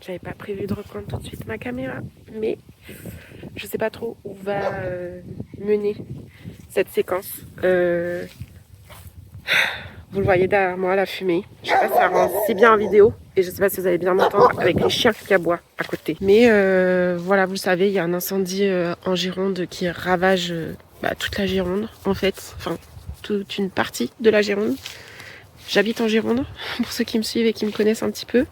J'avais pas prévu de reprendre tout de suite ma caméra, mais je sais pas trop où va mener cette séquence. Vous le voyez derrière moi, la fumée. Je sais pas si ça rend si bien en vidéo et je sais pas si vous allez bien m'entendre avec les chiens qui aboient à côté. Mais voilà, vous le savez, il y a un incendie en Gironde qui ravage toute la Gironde en fait, enfin toute une partie de la Gironde. J'habite en Gironde, pour ceux qui me suivent et qui me connaissent un petit peu.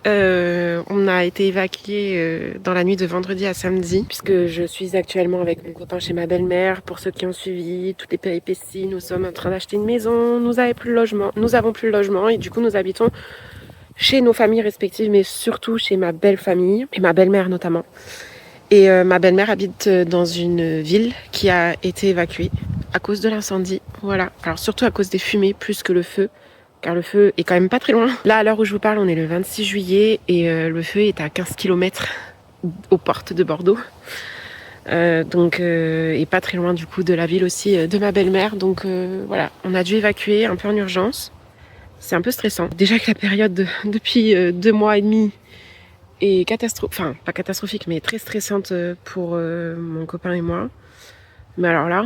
On a été évacués dans la nuit de vendredi à samedi, puisque je suis actuellement avec mon copain chez ma belle-mère. Pour ceux qui ont suivi toutes les péripéties, nous sommes en train d'acheter une maison, nous avons plus de logement et du coup nous habitons chez nos familles respectives, mais surtout chez ma belle famille et ma belle-mère notamment. Et ma belle-mère habite dans une ville qui a été évacuée à cause de l'incendie. Voilà, alors surtout à cause des fumées plus que le feu. Car le feu est quand même pas très loin. Là, à l'heure où je vous parle, on est le 26 juillet et le feu est à 15 km aux portes de Bordeaux. Et pas très loin du coup de la ville aussi de ma belle-mère. Donc voilà, on a dû évacuer un peu en urgence. C'est un peu stressant. Déjà que la période depuis 2 mois et demi est pas catastrophique, mais très stressante pour mon copain et moi. Mais alors là,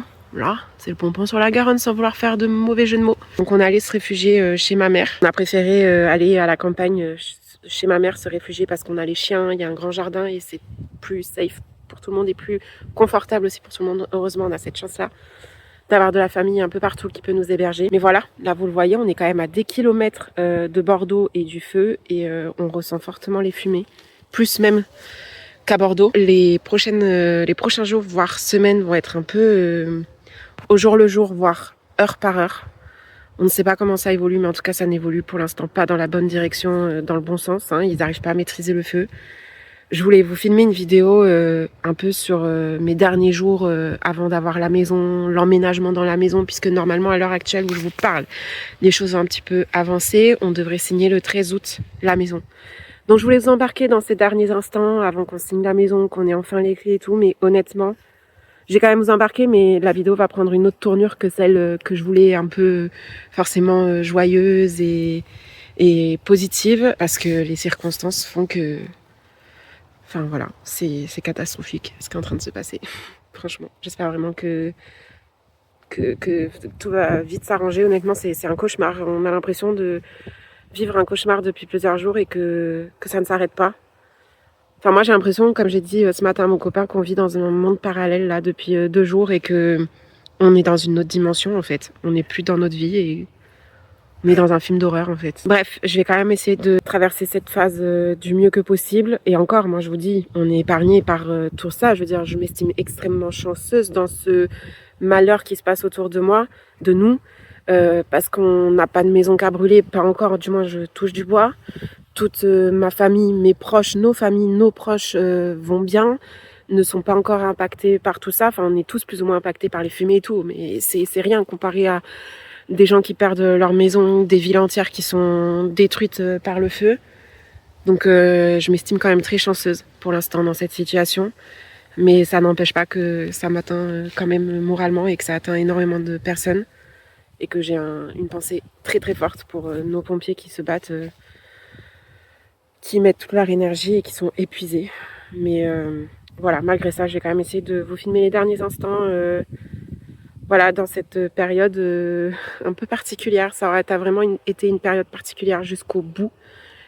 c'est le pompon sur la Garonne sans vouloir faire de mauvais jeux de mots. Donc on est allé se réfugier chez ma mère. On a préféré aller à la campagne chez ma mère se réfugier parce qu'on a les chiens, il y a un grand jardin et c'est plus safe pour tout le monde et plus confortable aussi pour tout le monde. Heureusement, on a cette chance-là d'avoir de la famille un peu partout qui peut nous héberger. Mais voilà, là vous le voyez, on est quand même à des kilomètres de Bordeaux et du feu et on ressent fortement les fumées. Plus même qu'à Bordeaux. Les prochains jours, voire semaines, vont être un peu au jour le jour, voire heure par heure. On ne sait pas comment ça évolue, mais en tout cas, ça n'évolue pour l'instant pas dans la bonne direction, dans le bon sens. Ils n'arrivent pas à maîtriser le feu. Je voulais vous filmer une vidéo un peu sur mes derniers jours avant d'avoir la maison, l'emménagement dans la maison, puisque normalement, à l'heure actuelle où je vous parle, les choses ont un petit peu avancé. On devrait signer le 13 août la maison. Donc je voulais vous embarquer dans ces derniers instants avant qu'on signe la maison, qu'on ait enfin les clés et tout, mais honnêtement, j'ai quand même vous embarquer, mais la vidéo va prendre une autre tournure que celle que je voulais un peu forcément joyeuse et positive, parce que les circonstances font que... Enfin voilà, c'est catastrophique ce qui est en train de se passer. Franchement, j'espère vraiment que tout va vite s'arranger. Honnêtement, c'est un cauchemar. On a l'impression de vivre un cauchemar depuis plusieurs jours et que ça ne s'arrête pas. Enfin, moi, j'ai l'impression, comme j'ai dit ce matin à mon copain, qu'on vit dans un monde parallèle là depuis 2 jours et que on est dans une autre dimension en fait. On n'est plus dans notre vie et on est dans un film d'horreur en fait. Bref, je vais quand même essayer de traverser cette phase du mieux que possible. Et encore, moi, je vous dis, on est épargné par tout ça. Je veux dire, je m'estime extrêmement chanceuse dans ce malheur qui se passe autour de moi, de nous. Parce qu'on n'a pas de maison qu'à brûler, pas encore, du moins je touche du bois. Toute ma famille, mes proches, nos familles, nos proches vont bien, ne sont pas encore impactés par tout ça. Enfin, on est tous plus ou moins impactés par les fumées et tout, mais c'est rien comparé à des gens qui perdent leur maison, des villes entières qui sont détruites par le feu. Donc je m'estime quand même très chanceuse pour l'instant dans cette situation. Mais ça n'empêche pas que ça m'atteint quand même moralement et que ça atteint énormément de personnes. Et que j'ai une pensée très très forte pour nos pompiers qui se battent, qui mettent toute leur énergie et qui sont épuisés. Mais voilà, malgré ça, je vais quand même essayer de vous filmer les derniers instants voilà, dans cette période un peu particulière. Ça aurait vraiment été une période particulière jusqu'au bout.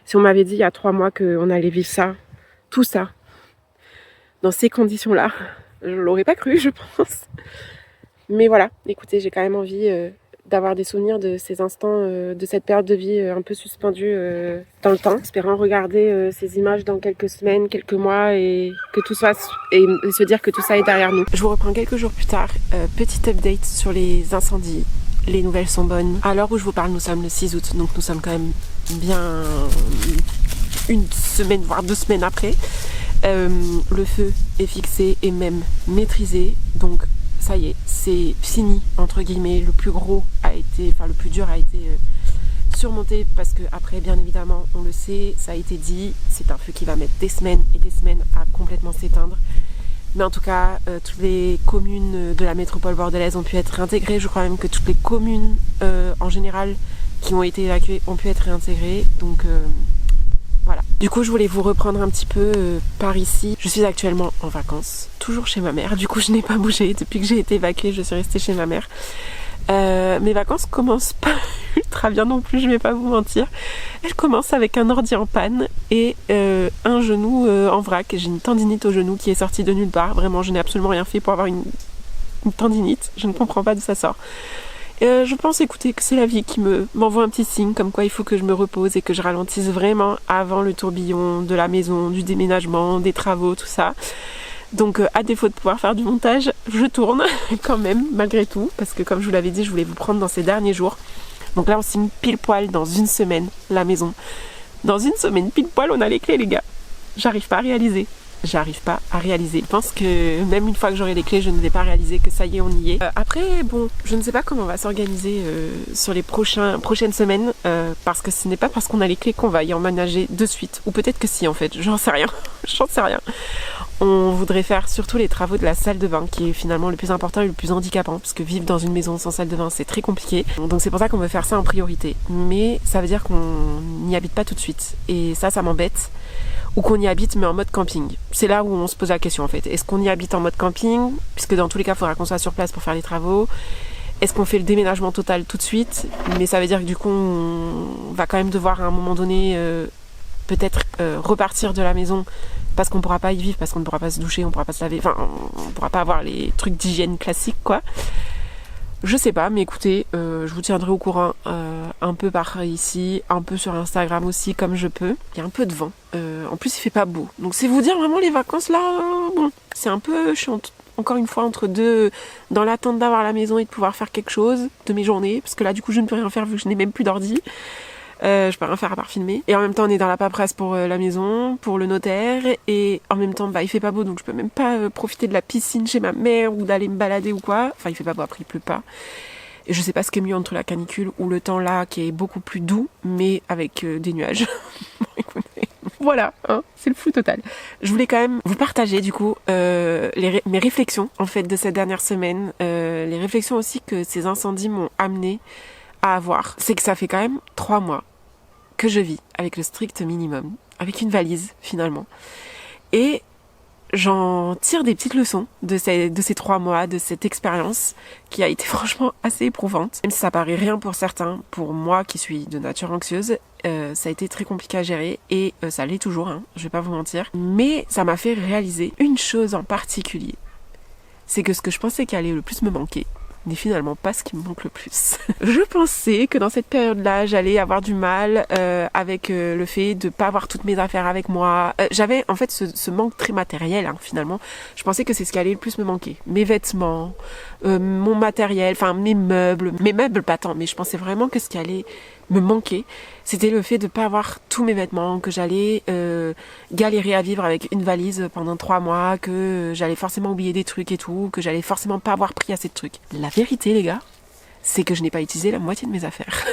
Si on m'avait dit il y a 3 mois qu'on allait vivre ça, tout ça, dans ces conditions-là, je l'aurais pas cru, je pense. Mais voilà, écoutez, j'ai quand même envie... d'avoir des souvenirs de ces instants, de cette période de vie un peu suspendue dans le temps, espérant regarder ces images dans quelques semaines, quelques mois et que tout soit et se dire que tout ça est derrière nous. Je vous reprends quelques jours plus tard, petite update sur les incendies. Les nouvelles sont bonnes. À l'heure où je vous parle, nous sommes le 6 août, donc nous sommes quand même bien 1 semaine, voire 2 semaines après. Le feu est fixé et même maîtrisé, donc ça y est, c'est fini, entre guillemets. Le plus dur a été surmonté parce que après, bien évidemment, on le sait, ça a été dit, c'est un feu qui va mettre des semaines et des semaines à complètement s'éteindre. Mais en tout cas, toutes les communes de la métropole bordelaise ont pu être réintégrées. Je crois même que toutes les communes en général qui ont été évacuées ont pu être réintégrées. Donc voilà. Du coup, je voulais vous reprendre un petit peu par ici. Je suis actuellement en vacances, toujours chez ma mère. Du coup, je n'ai pas bougé. Depuis que j'ai été évacuée, je suis restée chez ma mère. Mes vacances commencent pas ultra bien non plus, je vais pas vous mentir. Elles commencent avec un ordi en panne et un genou en vrac. J'ai une tendinite au genou qui est sortie de nulle part. Vraiment, je n'ai absolument rien fait pour avoir une tendinite. Je ne comprends pas d'où ça sort. Je pense, écoutez, que c'est la vie qui m'envoie un petit signe comme quoi il faut que je me repose et que je ralentisse vraiment avant le tourbillon de la maison, du déménagement, des travaux, tout ça. Donc à défaut de pouvoir faire du montage, je tourne quand même malgré tout, parce que comme je vous l'avais dit, je voulais vous prendre dans ces derniers jours. Donc là on signe pile poil dans une semaine la maison. Dans une semaine pile poil on a les clés les gars. J'arrive pas à réaliser. Je pense que même une fois que j'aurai les clés, je ne vais pas réaliser que ça y est, on y est. Après, bon, je ne sais pas comment on va s'organiser sur les prochaines semaines, parce que ce n'est pas parce qu'on a les clés qu'on va y emménager de suite. Ou peut-être que si, en fait, j'en sais rien. J'en sais rien. On voudrait faire surtout les travaux de la salle de bain, qui est finalement le plus important et le plus handicapant, parce que vivre dans une maison sans salle de bain, c'est très compliqué. Donc c'est pour ça qu'on veut faire ça en priorité. Mais ça veut dire qu'on n'y habite pas tout de suite. Et ça m'embête. Ou qu'on y habite mais en mode camping. C'est là où on se pose la question en fait. Est-ce qu'on y habite en mode camping, puisque dans tous les cas il faudra qu'on soit sur place pour faire les travaux. Est-ce qu'on fait le déménagement total tout de suite, mais ça veut dire que du coup on va quand même devoir à un moment donné peut-être repartir de la maison parce qu'on pourra pas y vivre, parce qu'on ne pourra pas se doucher, on pourra pas se laver, enfin on pourra pas avoir les trucs d'hygiène classiques quoi. Je sais pas, mais écoutez, je vous tiendrai au courant un peu par ici, un peu sur Instagram aussi comme je peux. Il y a un peu de vent, en plus il fait pas beau. Donc c'est vous dire vraiment les vacances là, bon, c'est un peu chiant. Encore une fois entre deux, dans l'attente d'avoir la maison et de pouvoir faire quelque chose de mes journées, parce que là du coup je ne peux rien faire vu que je n'ai même plus d'ordi. Je peux rien faire à part filmer. Et en même temps on est dans la paperasse pour la maison, pour le notaire, et en même temps il fait pas beau donc je peux même pas profiter de la piscine chez ma mère ou d'aller me balader ou quoi. Enfin il fait pas beau, après il pleut pas. Et je sais pas ce qui est mieux entre la canicule ou le temps là qui est beaucoup plus doux mais avec des nuages. Voilà, hein, c'est le flou total. Je voulais quand même vous partager du coup mes réflexions en fait de cette dernière semaine, les réflexions aussi que ces incendies m'ont amené à avoir. C'est que ça fait quand même 3 mois que je vis avec le strict minimum, avec une valise finalement. Et j'en tire des petites leçons de ces 3 mois, de cette expérience qui a été franchement assez éprouvante. Même si ça paraît rien pour certains, pour moi qui suis de nature anxieuse, ça a été très compliqué à gérer et ça l'est toujours, hein, je vais pas vous mentir. Mais ça m'a fait réaliser une chose en particulier. C'est que ce que je pensais qui allait le plus me manquer n'est finalement pas ce qui me manque le plus. Je pensais que dans cette période-là, j'allais avoir du mal avec le fait de pas avoir toutes mes affaires avec moi. J'avais en fait ce manque très matériel, hein, finalement. Je pensais que c'est ce qui allait le plus me manquer. Mes vêtements, mon matériel, enfin mes meubles pas tant, mais je pensais vraiment que ce qui allait me manquer, c'était le fait de pas avoir tous mes vêtements, que j'allais galérer à vivre avec une valise pendant 3 mois, que j'allais forcément oublier des trucs et tout, que j'allais forcément pas avoir pris assez de trucs. La vérité les gars, c'est que je n'ai pas utilisé la moitié de mes affaires.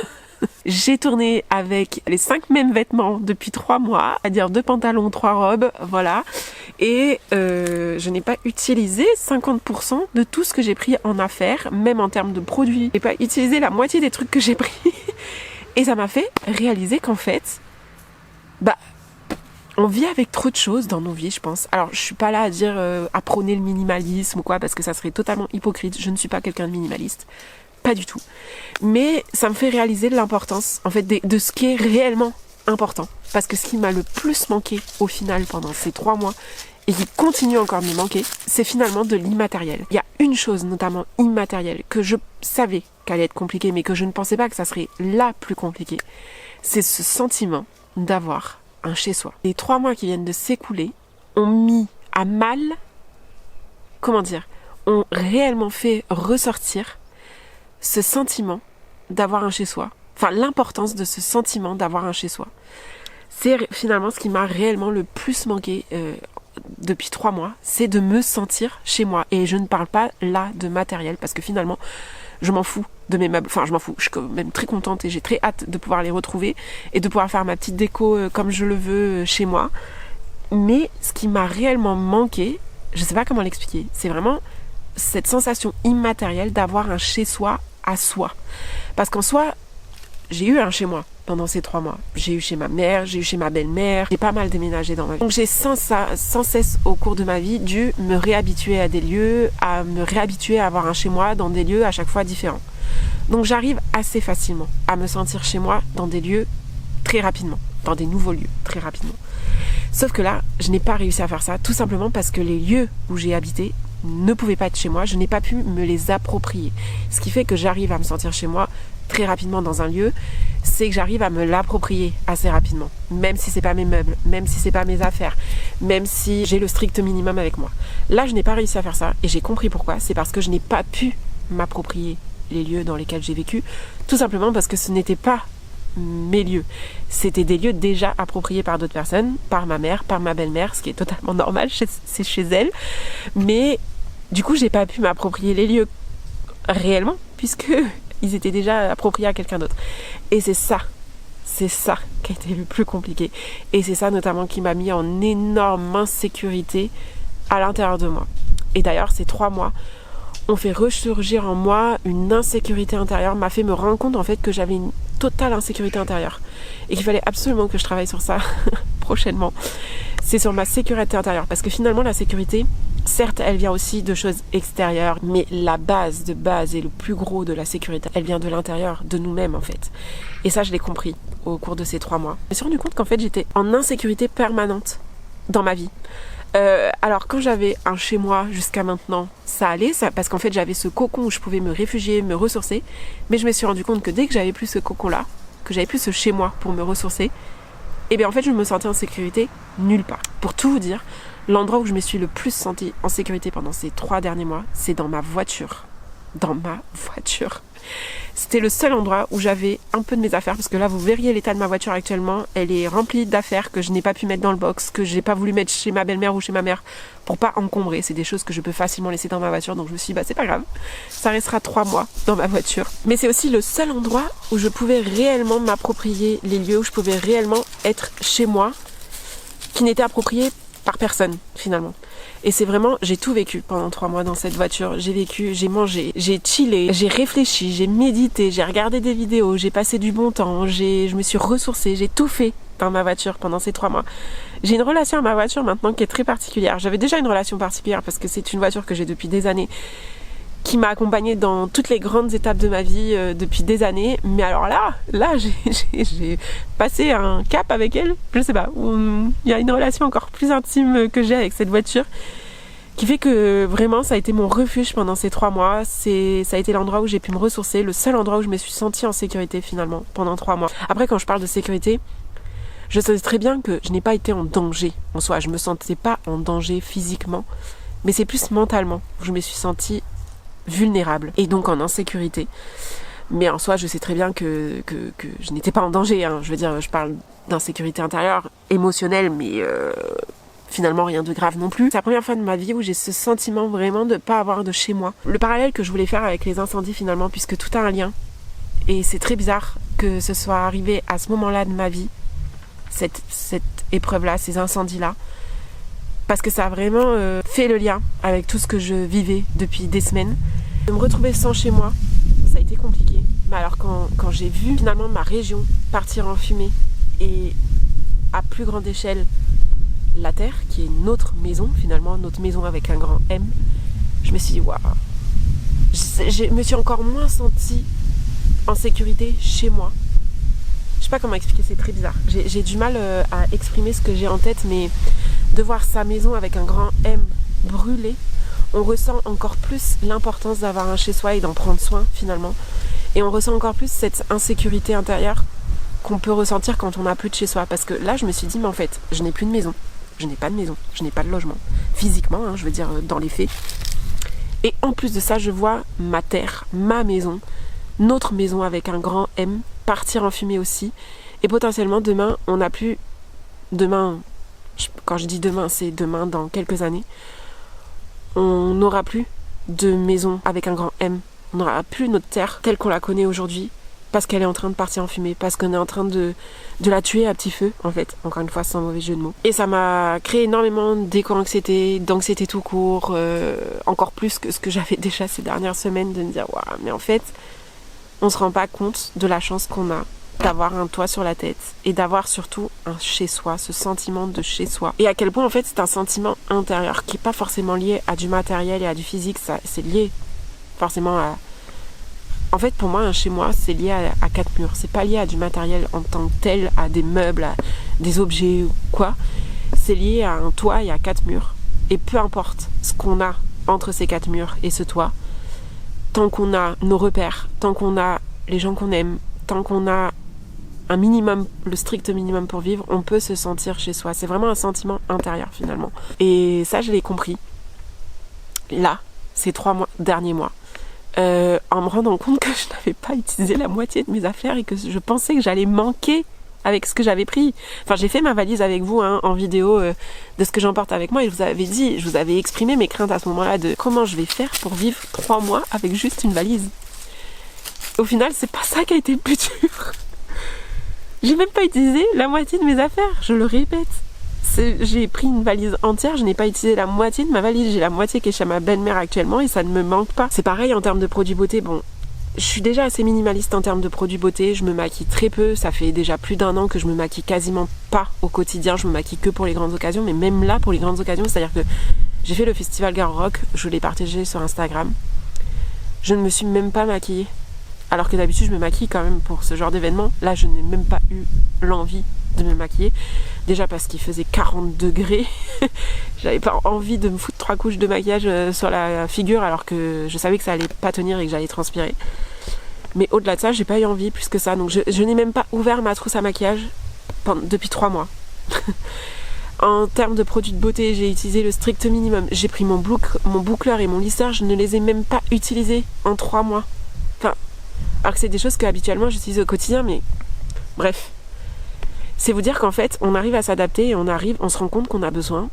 J'ai tourné avec les 5 mêmes vêtements depuis 3 mois, c'est-à-dire 2 pantalons, 3 robes, voilà. Et je n'ai pas utilisé 50% de tout ce que j'ai pris en affaires, même en termes de produits. Je n'ai pas utilisé la moitié des trucs que j'ai pris. Et ça m'a fait réaliser qu'en fait, on vit avec trop de choses dans nos vies, je pense. Alors, je suis pas là à dire à prôner le minimalisme ou quoi, parce que ça serait totalement hypocrite. Je ne suis pas quelqu'un de minimaliste. Pas du tout. Mais ça me fait réaliser l'importance, en fait, de ce qui est réellement important. Parce que ce qui m'a le plus manqué, au final, pendant ces 3 mois, et qui continue encore de me manquer, c'est finalement de l'immatériel. Il y a une chose, notamment immatérielle, que je savais qu'elle allait être compliquée, mais que je ne pensais pas que ça serait la plus compliquée. C'est ce sentiment d'avoir un chez-soi. Les 3 mois qui viennent de s'écouler ont mis à mal, ont réellement fait ressortir ce sentiment d'avoir un chez-soi. Enfin, l'importance de ce sentiment d'avoir un chez-soi. C'est finalement ce qui m'a réellement le plus manqué depuis 3 mois, c'est de me sentir chez moi. Et je ne parle pas là de matériel, parce que finalement, je m'en fous de mes meubles. Enfin, je m'en fous. Je suis quand même très contente et j'ai très hâte de pouvoir les retrouver et de pouvoir faire ma petite déco comme je le veux chez moi. Mais ce qui m'a réellement manqué, je sais pas comment l'expliquer, c'est vraiment cette sensation immatérielle d'avoir un chez-soi à soi. Parce qu'en soi, j'ai eu un chez moi pendant ces 3 mois. J'ai eu chez ma mère, j'ai eu chez ma belle-mère, j'ai pas mal déménagé dans ma vie. Donc j'ai sans cesse au cours de ma vie dû me réhabituer à des lieux, à me réhabituer à avoir un chez moi dans des lieux à chaque fois différents. Donc j'arrive assez facilement à me sentir chez moi dans des lieux très rapidement, dans des nouveaux lieux très rapidement. Sauf que là, je n'ai pas réussi à faire ça, tout simplement parce que les lieux où j'ai habité ne pouvaient pas être chez moi, je n'ai pas pu me les approprier. Ce qui fait que j'arrive à me sentir chez moi très rapidement dans un lieu, c'est que j'arrive à me l'approprier assez rapidement, même si c'est pas mes meubles, même si c'est pas mes affaires, même si j'ai le strict minimum avec moi. Là, je n'ai pas réussi à faire ça et j'ai compris pourquoi. C'est parce que je n'ai pas pu m'approprier les lieux dans lesquels j'ai vécu, tout simplement parce que ce n'était pas mes lieux. C'était des lieux déjà appropriés par d'autres personnes, par ma mère, par ma belle-mère, ce qui est totalement normal, c'est chez elle. Mais du coup, j'ai pas pu m'approprier les lieux réellement, puisque ils étaient déjà appropriés à quelqu'un d'autre. Et c'est ça qui a été le plus compliqué. Et c'est ça notamment qui m'a mis en énorme insécurité à l'intérieur de moi. Et d'ailleurs, ces 3 mois ont fait ressurgir en moi une insécurité intérieure, m'a fait me rendre compte en fait que j'avais une totale insécurité intérieure et qu'il fallait absolument que je travaille sur ça prochainement. C'est sur ma sécurité intérieure, parce que finalement la sécurité, certes elle vient aussi de choses extérieures, mais la base de base et le plus gros de la sécurité, elle vient de l'intérieur, de nous-mêmes en fait. Et ça je l'ai compris au cours de ces 3 mois. Je me suis rendu compte qu'en fait j'étais en insécurité permanente dans ma vie. Alors quand j'avais un chez moi jusqu'à maintenant, ça allait, parce qu'en fait j'avais ce cocon où je pouvais me réfugier, me ressourcer, mais je me suis rendu compte que dès que j'avais plus ce cocon là, que j'avais plus ce chez moi pour me ressourcer, et bien en fait je me sentais en sécurité nulle part. Pour tout vous dire, l'endroit où je me suis le plus sentie en sécurité pendant ces 3 derniers mois, c'est dans ma voiture. Dans ma voiture. C'était le seul endroit où j'avais un peu de mes affaires, parce que là vous verriez l'état de ma voiture actuellement, elle est remplie d'affaires que je n'ai pas pu mettre dans le box, que j'ai pas voulu mettre chez ma belle-mère ou chez ma mère pour pas encombrer. C'est des choses que je peux facilement laisser dans ma voiture, donc je me suis dit c'est pas grave, ça restera 3 mois dans ma voiture. Mais c'est aussi le seul endroit où je pouvais réellement m'approprier les lieux, où je pouvais réellement être chez moi, qui n'était approprié par personne finalement. Et c'est vraiment, j'ai tout vécu pendant 3 mois dans cette voiture. J'ai vécu, j'ai mangé, j'ai chillé, j'ai réfléchi, j'ai médité, j'ai regardé des vidéos, j'ai passé du bon temps, je me suis ressourcée, j'ai tout fait dans ma voiture pendant ces 3 mois. J'ai une relation à ma voiture maintenant qui est très particulière. J'avais déjà une relation particulière parce que c'est une voiture que j'ai depuis des années, qui m'a accompagnée dans toutes les grandes étapes de ma vie depuis des années. Mais alors là j'ai passé un cap avec elle, je sais pas, il y a une relation encore plus intime que j'ai avec cette voiture, qui fait que vraiment ça a été mon refuge pendant ces 3 mois. Ça a été l'endroit où j'ai pu me ressourcer, le seul endroit où je me suis sentie en sécurité finalement pendant 3 mois. Après, quand je parle de sécurité, je sais très bien que je n'ai pas été en danger en soi, je me sentais pas en danger physiquement, mais c'est plus mentalement où je me suis sentie vulnérable et donc en insécurité. Mais en soi je sais très bien que je n'étais pas en danger, hein. Je veux dire, je parle d'insécurité intérieure, émotionnelle, mais finalement rien de grave non plus. C'est la première fois de ma vie où j'ai ce sentiment vraiment de pas avoir de chez moi. Le parallèle que je voulais faire avec les incendies finalement, puisque tout a un lien, et c'est très bizarre que ce soit arrivé à ce moment-là de ma vie, cette épreuve-là, ces incendies-là, parce que ça a vraiment fait le lien avec tout ce que je vivais depuis des semaines. De me retrouver sans chez moi, ça a été compliqué. Mais alors quand j'ai vu finalement ma région partir en fumée, et à plus grande échelle la Terre, qui est notre maison finalement, notre maison avec un grand M, je me suis dit waouh, je me suis encore moins sentie en sécurité chez moi. Je sais pas comment expliquer, c'est très bizarre. J'ai du mal à exprimer ce que j'ai en tête, mais de voir sa maison avec un grand M brûler, on ressent encore plus l'importance d'avoir un chez soi et d'en prendre soin finalement. Et on ressent encore plus cette insécurité intérieure qu'on peut ressentir quand on n'a plus de chez soi. Parce que là, je me suis dit, mais en fait, je n'ai plus de maison. Je n'ai pas de maison, je n'ai pas de logement. Physiquement, hein, je veux dire, dans les faits. Et en plus de ça, je vois ma terre, ma maison, notre maison avec un grand M, partir en fumée aussi. Et potentiellement, demain, on n'a plus... Demain, quand je dis demain, c'est demain dans quelques années, on n'aura plus de maison avec un grand M. On n'aura plus notre terre telle qu'on la connaît aujourd'hui, parce qu'elle est en train de partir en fumée, parce qu'on est en train de la tuer à petit feu, en fait, encore une fois, sans mauvais jeu de mots. Et ça m'a créé énormément d'éco-anxiété, d'anxiété tout court, encore plus que ce que j'avais déjà ces dernières semaines, de me dire, waouh, mais en fait, on se rend pas compte de la chance qu'on a d'avoir un toit sur la tête et d'avoir surtout un chez-soi, ce sentiment de chez-soi. Et à quel point en fait c'est un sentiment intérieur qui n'est pas forcément lié à du matériel et à du physique, ça, c'est lié forcément à... En fait pour moi un chez-moi c'est lié à quatre murs, c'est pas lié à du matériel en tant que tel, à des meubles, à des objets ou quoi. C'est lié à un toit et à quatre murs. Et peu importe ce qu'on a entre ces quatre murs et ce toit, tant qu'on a nos repères, tant qu'on a les gens qu'on aime, tant qu'on a un minimum, le strict minimum pour vivre, on peut se sentir chez soi. C'est vraiment un sentiment intérieur finalement. Et ça, je l'ai compris là, ces 3 derniers mois, en me rendant compte que je n'avais pas utilisé la moitié de mes affaires et que je pensais que j'allais manquer avec ce que j'avais pris. Enfin, j'ai fait ma valise avec vous en vidéo de ce que j'emporte avec moi et je vous avais dit, je vous avais exprimé mes craintes à ce moment-là de comment je vais faire pour vivre 3 mois avec juste une valise. Au final, c'est pas ça qui a été le plus dur. J'ai même pas utilisé la moitié de mes affaires, je le répète. J'ai pris une valise entière, je n'ai pas utilisé la moitié de ma valise. J'ai la moitié qui est chez ma belle-mère actuellement et ça ne me manque pas. C'est pareil en termes de produits beauté. Bon, je suis déjà assez minimaliste en termes de produits beauté. Je me maquille très peu. Ça fait déjà plus d'1 an que je me maquille quasiment pas au quotidien. Je me maquille que pour les grandes occasions. Mais même là, pour les grandes occasions, c'est-à-dire que j'ai fait le festival Girl Rock, je l'ai partagé sur Instagram. Je ne me suis même pas maquillée. Alors que d'habitude je me maquille quand même pour ce genre d'événement. Là je n'ai même pas eu l'envie de me maquiller. Déjà parce qu'il faisait 40 degrés. J'avais pas envie de me foutre 3 couches de maquillage sur la figure alors que je savais que ça allait pas tenir et que j'allais transpirer. Mais au-delà de ça, j'ai pas eu envie plus que ça. Donc je n'ai même pas ouvert ma trousse à maquillage depuis 3 mois. En termes de produits de beauté, j'ai utilisé le strict minimum. J'ai pris mon boucleur et mon lisseur, je ne les ai même pas utilisés en 3 mois. Enfin, alors que c'est des choses que habituellement j'utilise au quotidien, mais bref. C'est vous dire qu'en fait, on arrive à s'adapter et on se rend compte qu'on a besoin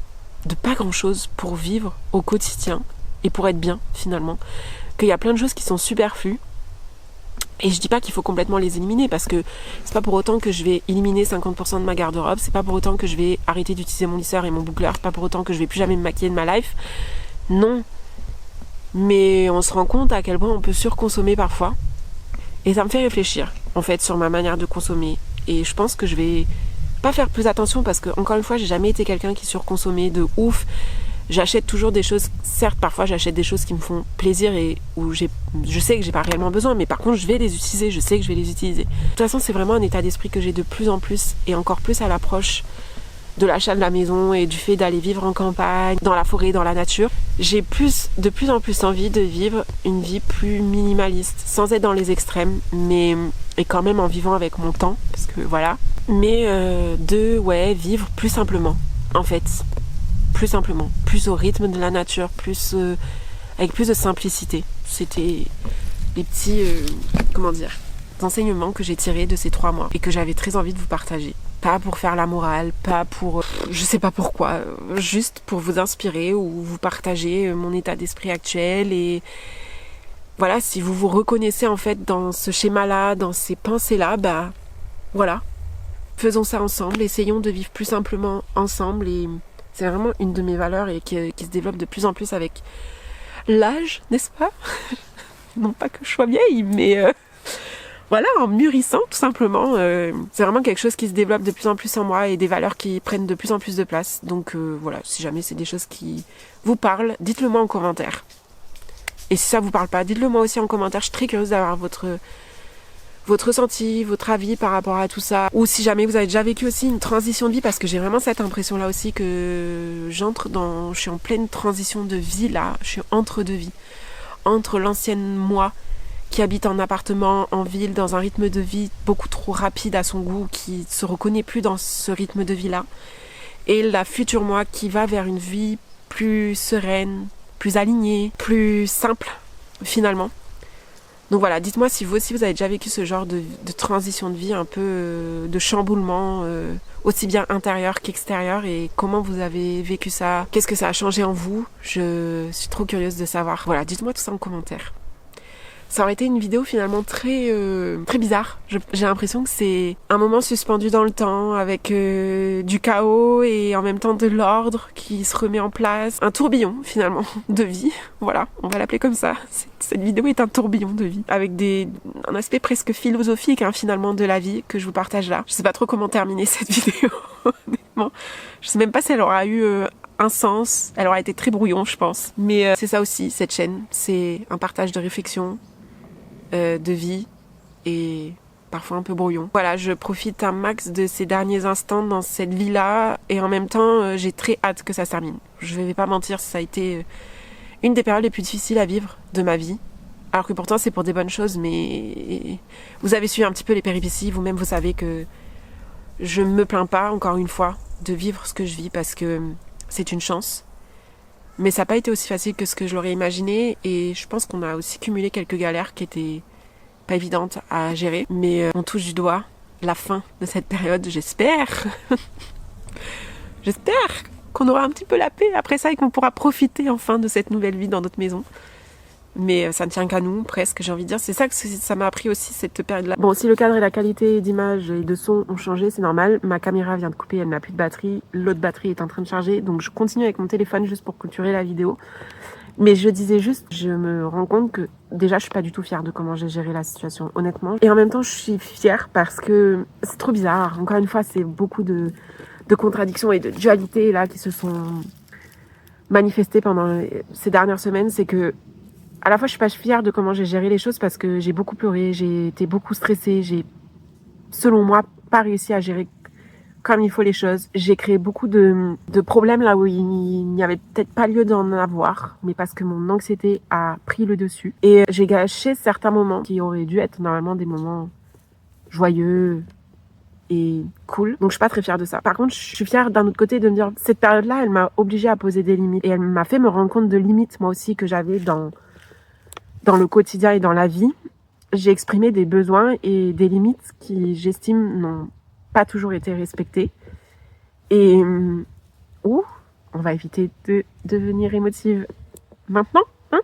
de pas grand chose pour vivre au quotidien et pour être bien finalement. Qu'il y a plein de choses qui sont superflues. Et je dis pas qu'il faut complètement les éliminer parce que c'est pas pour autant que je vais éliminer 50% de ma garde-robe, c'est pas pour autant que je vais arrêter d'utiliser mon lisseur et mon boucleur, c'est pas pour autant que je vais plus jamais me maquiller de ma life. Non. Mais on se rend compte à quel point on peut surconsommer parfois. Et ça me fait réfléchir, en fait, sur ma manière de consommer. Et je pense que je vais pas faire plus attention parce que, encore une fois, j'ai jamais été quelqu'un qui surconsommait de ouf. J'achète toujours des choses, certes, parfois j'achète des choses qui me font plaisir et où je sais que j'ai pas réellement besoin, mais par contre, je vais les utiliser, je sais que je vais les utiliser. De toute façon, c'est vraiment un état d'esprit que j'ai de plus en plus et encore plus à l'approche de l'achat de la maison et du fait d'aller vivre en campagne, dans la forêt, dans la nature. J'ai de plus en plus envie de vivre une vie plus minimaliste, sans être dans les extrêmes, mais et quand même en vivant avec mon temps, parce que voilà. Mais vivre plus simplement, en fait. Plus simplement, plus au rythme de la nature, avec plus de simplicité. C'était les petits, enseignements que j'ai tirés de ces 3 mois et que j'avais très envie de vous partager. Pas pour faire la morale, pas pour... je sais pas pourquoi, juste pour vous inspirer ou vous partager mon état d'esprit actuel et... Voilà, si vous vous reconnaissez en fait dans ce schéma-là, dans ces pensées-là, bah voilà. Faisons ça ensemble, essayons de vivre plus simplement ensemble et c'est vraiment une de mes valeurs et qui se développe de plus en plus avec l'âge, n'est-ce pas? Non pas que je sois vieille, mais... Voilà, en mûrissant tout simplement, c'est vraiment quelque chose qui se développe de plus en plus en moi et des valeurs qui prennent de plus en plus de place. Donc voilà, si jamais c'est des choses qui vous parlent, dites-le moi en commentaire. Et si ça vous parle pas, dites-le moi aussi en commentaire. Je suis très curieuse d'avoir votre ressenti, votre avis par rapport à tout ça. Ou si jamais vous avez déjà vécu aussi une transition de vie, parce que j'ai vraiment cette impression-là aussi que je suis en pleine transition de vie là, je suis entre deux vies. Entre l'ancienne moi qui habite en appartement, en ville, dans un rythme de vie beaucoup trop rapide à son goût, qui se reconnaît plus dans ce rythme de vie-là, et la future moi qui va vers une vie plus sereine, plus alignée, plus simple, finalement. Donc voilà, dites-moi si vous aussi vous avez déjà vécu ce genre de transition de vie, un peu de chamboulement, aussi bien intérieur qu'extérieur, et comment vous avez vécu ça, qu'est-ce que ça a changé en vous, je suis trop curieuse de savoir. Voilà, dites-moi tout ça en commentaire. Ça aurait été une vidéo finalement très bizarre. J'ai l'impression que c'est un moment suspendu dans le temps avec du chaos et en même temps de l'ordre qui se remet en place. Un tourbillon finalement de vie. Voilà, on va l'appeler comme ça. Cette vidéo est un tourbillon de vie avec un aspect presque philosophique finalement de la vie que je vous partage là. Je sais pas trop comment terminer cette vidéo honnêtement. Je sais même pas si elle aura eu un sens. Elle aura été très brouillon je pense. Mais c'est ça aussi cette chaîne. C'est un partage de réflexion, de vie et parfois un peu brouillon. Voilà, je profite un max de ces derniers instants dans cette vie-là et en même temps j'ai très hâte que ça se termine. Je vais pas mentir, ça a été une des périodes les plus difficiles à vivre de ma vie. Alors que pourtant c'est pour des bonnes choses, mais vous avez suivi un petit peu les péripéties, vous-même vous savez que je me plains pas encore une fois de vivre ce que je vis parce que c'est une chance. Mais ça n'a pas été aussi facile que ce que je l'aurais imaginé et je pense qu'on a aussi cumulé quelques galères qui étaient pas évidentes à gérer. Mais on touche du doigt la fin de cette période, j'espère. J'espère qu'on aura un petit peu la paix après ça et qu'on pourra profiter enfin de cette nouvelle vie dans notre maison. Mais ça ne tient qu'à nous, presque, j'ai envie de dire. C'est ça que ça m'a appris aussi, cette période-là. Bon, si le cadre et la qualité d'image et de son ont changé, c'est normal. Ma caméra vient de couper, elle n'a plus de batterie. L'autre batterie est en train de charger. Donc, je continue avec mon téléphone juste pour clôturer la vidéo. Mais je disais juste, je me rends compte que déjà, je suis pas du tout fière de comment j'ai géré la situation, honnêtement. Et en même temps, je suis fière parce que c'est trop bizarre. Encore une fois, c'est beaucoup de contradictions et de dualités là qui se sont manifestées pendant ces dernières semaines. C'est que à la fois, je suis pas fière de comment j'ai géré les choses parce que j'ai beaucoup pleuré, j'ai été beaucoup stressée, j'ai, selon moi, pas réussi à gérer comme il faut les choses. J'ai créé beaucoup de problèmes là où il n'y avait peut-être pas lieu d'en avoir, mais parce que mon anxiété a pris le dessus. Et j'ai gâché certains moments qui auraient dû être normalement des moments joyeux et cool. Donc je suis pas très fière de ça. Par contre, je suis fière d'un autre côté de me dire, cette période-là, elle m'a obligée à poser des limites. Et elle m'a fait me rendre compte de limites, moi aussi, que j'avais dans le quotidien et dans la vie. J'ai exprimé des besoins et des limites qui, j'estime, n'ont pas toujours été respectées. Et on va éviter de devenir émotive maintenant, hein.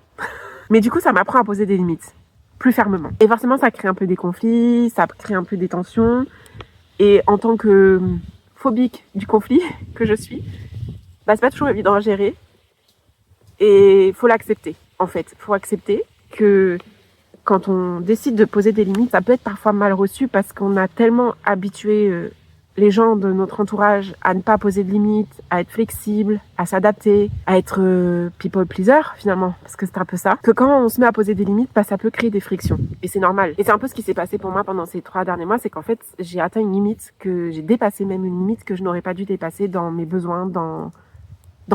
Mais du coup, ça m'apprend à poser des limites, plus fermement. Et forcément, ça crée un peu des conflits, ça crée un peu des tensions. Et en tant que phobique du conflit que je suis, c'est pas toujours évident à gérer. Et faut l'accepter, en fait. Faut accepter que quand on décide de poser des limites, ça peut être parfois mal reçu parce qu'on a tellement habitué les gens de notre entourage à ne pas poser de limites, à être flexible, à s'adapter, à être people pleaser finalement, parce que c'est un peu ça, que quand on se met à poser des limites, ça peut créer des frictions. Et c'est normal. Et c'est un peu ce qui s'est passé pour moi pendant ces 3 derniers mois, c'est qu'en fait, j'ai atteint une limite j'ai dépassé même une limite que je n'aurais pas dû dépasser dans mes besoins, dans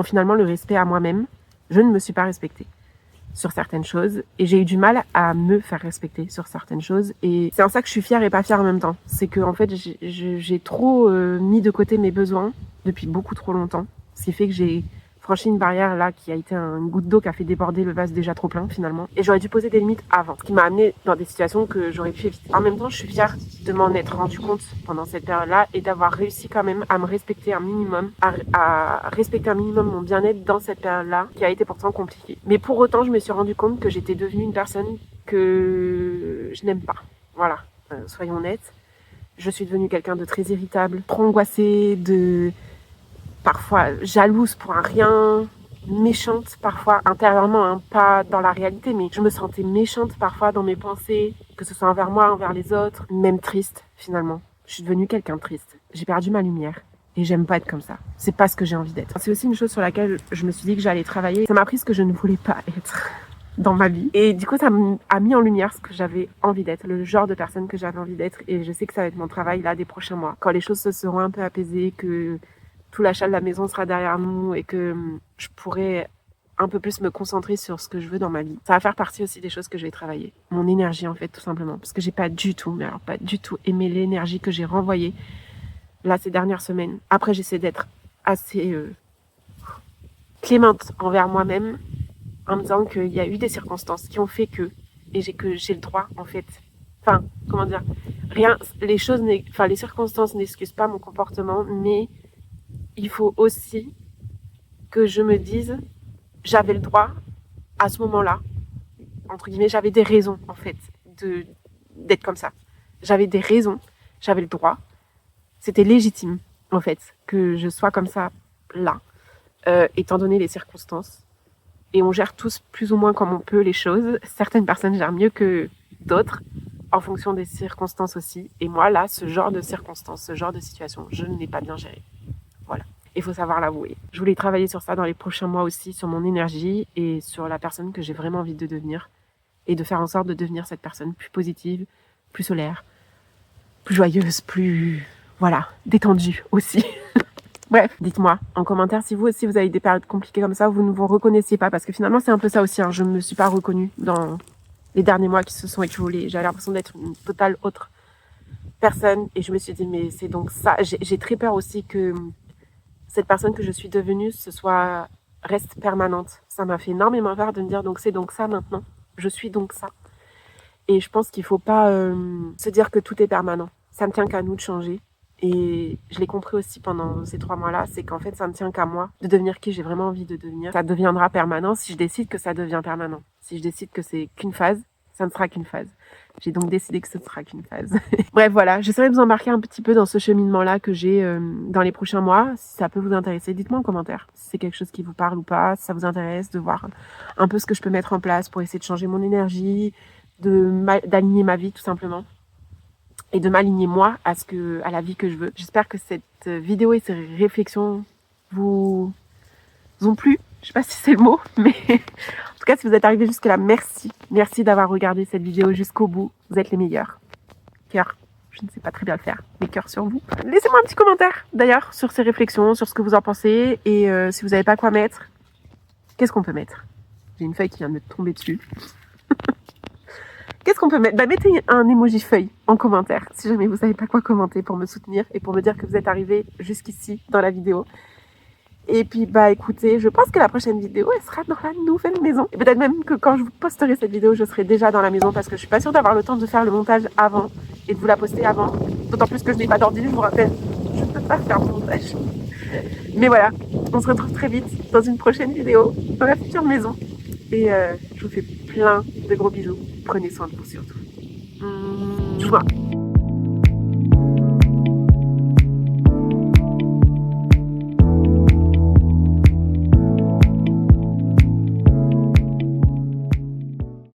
finalement le respect à moi-même. Je ne me suis pas respectée sur certaines choses et j'ai eu du mal à me faire respecter sur certaines choses et c'est en ça que je suis fière et pas fière en même temps. C'est que en fait j'ai trop mis de côté mes besoins depuis beaucoup trop longtemps, ce qui fait que j'ai franchi une barrière là qui a été une goutte d'eau qui a fait déborder le vase déjà trop plein finalement et j'aurais dû poser des limites avant, ce qui m'a amené dans des situations que j'aurais pu éviter. En même temps, je suis fière de m'en être rendu compte pendant cette période-là et d'avoir réussi quand même à me respecter un minimum, à respecter un minimum mon bien-être dans cette période-là qui a été pourtant compliquée. Mais pour autant, je me suis rendu compte que j'étais devenue une personne que je n'aime pas. Voilà, soyons honnêtes. Je suis devenue quelqu'un de très irritable, trop angoissée, parfois jalouse pour un rien, méchante parfois intérieurement, hein, pas dans la réalité, mais je me sentais méchante parfois dans mes pensées, que ce soit envers moi, envers les autres, même triste finalement. Je suis devenue quelqu'un de triste. J'ai perdu ma lumière et j'aime pas être comme ça. C'est pas ce que j'ai envie d'être. C'est aussi une chose sur laquelle je me suis dit que j'allais travailler. Ça m'a appris ce que je ne voulais pas être dans ma vie. Et du coup, ça a mis en lumière ce que j'avais envie d'être, le genre de personne que j'avais envie d'être. Et je sais que ça va être mon travail là des prochains mois. Quand les choses se seront un peu apaisées, que tout l'achat de la maison sera derrière nous et que je pourrai un peu plus me concentrer sur ce que je veux dans ma vie. Ça va faire partie aussi des choses que je vais travailler. Mon énergie en fait, tout simplement. Parce que j'ai pas du tout, mais alors pas du tout aimé l'énergie que j'ai renvoyée là ces dernières semaines. Après, j'essaie d'être assez clémente envers moi-même en me disant qu'il y a eu des circonstances qui ont fait que j'ai le droit en fait. Enfin, comment dire, les circonstances n'excusent pas mon comportement, mais il faut aussi que je me dise j'avais le droit à ce moment-là entre guillemets, j'avais des raisons en fait d'être comme ça. J'avais des raisons, j'avais le droit. C'était légitime en fait que je sois comme ça là, étant donné les circonstances. Et on gère tous plus ou moins comme on peut les choses. Certaines personnes gèrent mieux que d'autres en fonction des circonstances aussi. Et moi là, ce genre de circonstances, ce genre de situation, je ne l'ai pas bien géré. Voilà. Il faut savoir l'avouer. Je voulais travailler sur ça dans les prochains mois aussi, sur mon énergie et sur la personne que j'ai vraiment envie de devenir. Et de faire en sorte de devenir cette personne plus positive, plus solaire, plus joyeuse, plus, voilà, détendue aussi. Bref, dites-moi en commentaire si vous aussi vous avez des périodes compliquées comme ça, vous ne vous reconnaissiez pas, parce que finalement c'est un peu ça aussi, hein. Je ne me suis pas reconnue dans les derniers mois qui se sont écoulés. J'avais l'impression d'être une totale autre personne et je me suis dit mais c'est donc ça. J'ai très peur aussi que cette personne que je suis devenue reste permanente. Ça m'a fait énormément peur de me dire donc c'est donc ça maintenant. Je suis donc ça. Et je pense qu'il faut pas se dire que tout est permanent. Ça ne tient qu'à nous de changer. Et je l'ai compris aussi pendant ces 3 mois-là, c'est qu'en fait, ça ne tient qu'à moi de devenir qui j'ai vraiment envie de devenir. Ça deviendra permanent si je décide que ça devient permanent. Si je décide que c'est qu'une phase, ça ne sera qu'une phase. J'ai donc décidé que ce ne sera qu'une phase. Bref, voilà, j'essaierai de vous embarquer un petit peu dans ce cheminement-là que j'ai dans les prochains mois. Si ça peut vous intéresser, dites-moi en commentaire si c'est quelque chose qui vous parle ou pas, si ça vous intéresse de voir un peu ce que je peux mettre en place pour essayer de changer mon énergie, d'aligner ma vie tout simplement. Et de m'aligner moi à la vie que je veux. J'espère que cette vidéo et ces réflexions vous ont plu. Je sais pas si c'est le mot, mais en tout cas, si vous êtes arrivé jusque là, merci. Merci d'avoir regardé cette vidéo jusqu'au bout. Vous êtes les meilleurs. Cœur, je ne sais pas très bien le faire, mais cœur sur vous. Laissez-moi un petit commentaire, d'ailleurs, sur ces réflexions, sur ce que vous en pensez. Et si vous n'avez pas quoi mettre, qu'est-ce qu'on peut mettre? J'ai une feuille qui vient de me tomber dessus. Qu'est-ce qu'on peut mettre? Mettez un emoji feuille en commentaire si jamais vous savez pas quoi commenter pour me soutenir et pour me dire que vous êtes arrivé jusqu'ici dans la vidéo. Et puis écoutez, je pense que la prochaine vidéo elle sera dans la nouvelle maison. Et peut-être même que quand je vous posterai cette vidéo, je serai déjà dans la maison parce que je suis pas sûre d'avoir le temps de faire le montage avant et de vous la poster avant. D'autant plus que je n'ai pas d'ordi, je vous rappelle. Je ne peux pas faire le montage. Mais voilà, on se retrouve très vite dans une prochaine vidéo dans la future maison. Et je vous fais plein de gros bisous. Prenez soin de vous surtout. Mouah.